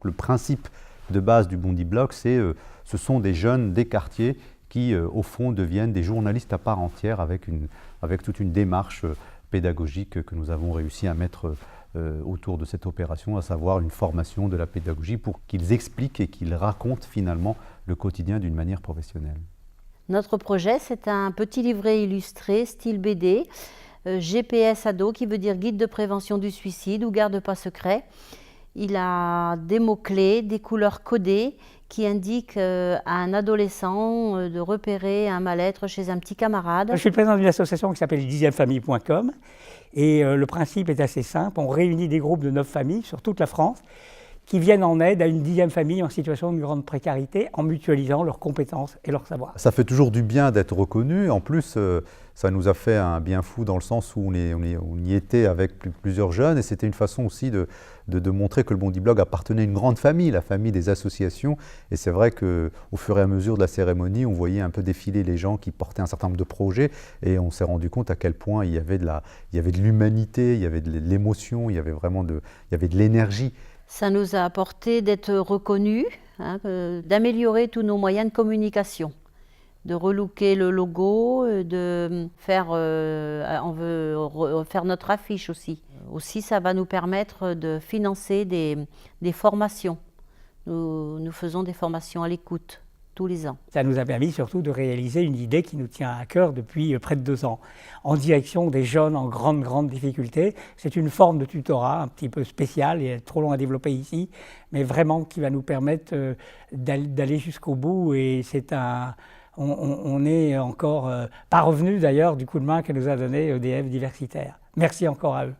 Le principe de base du Bondi Blog, ce sont des jeunes des quartiers qui, au fond, deviennent des journalistes à part entière avec toute une démarche pédagogique que nous avons réussi à mettre autour de cette opération, à savoir une formation de la pédagogie pour qu'ils expliquent et qu'ils racontent finalement le quotidien d'une manière professionnelle. Notre projet, c'est un petit livret illustré, style BD, GPS ado, qui veut dire guide de prévention du suicide ou garde pas secret. Il a des mots-clés, des couleurs codées qui indiquent à un adolescent de repérer un mal-être chez un petit camarade. Je suis le président d'une association qui s'appelle 10e-famille.com et le principe est assez simple. On réunit des groupes de 9 familles sur toute la France qui viennent en aide à une 10e famille en situation de grande précarité en mutualisant leurs compétences et leurs savoirs. Ça fait toujours du bien d'être reconnu. En plus, ça nous a fait un bien fou dans le sens où on y était avec plusieurs jeunes et c'était une façon aussi de montrer que le Bondi Blog appartenait à une grande famille, la famille des associations. Et c'est vrai qu'au fur et à mesure de la cérémonie, on voyait un peu défiler les gens qui portaient un certain nombre de projets et on s'est rendu compte à quel point il y avait de l'humanité, il y avait de l'émotion, il y avait vraiment de l'énergie. Ça nous a apporté d'être reconnus, d'améliorer tous nos moyens de communication, de relooker le logo, on veut refaire notre affiche aussi. Aussi, ça va nous permettre de financer des formations. Nous faisons des formations à l'écoute tous les ans. Ça nous a permis surtout de réaliser une idée qui nous tient à cœur depuis près de 2 ans, en direction des jeunes en grande difficulté. C'est une forme de tutorat un petit peu spéciale et trop long à développer ici, mais vraiment qui va nous permettre d'aller jusqu'au bout. Et on n'est encore pas revenu d'ailleurs du coup de main que nous a donné EDF Diversitaire. Merci encore à eux.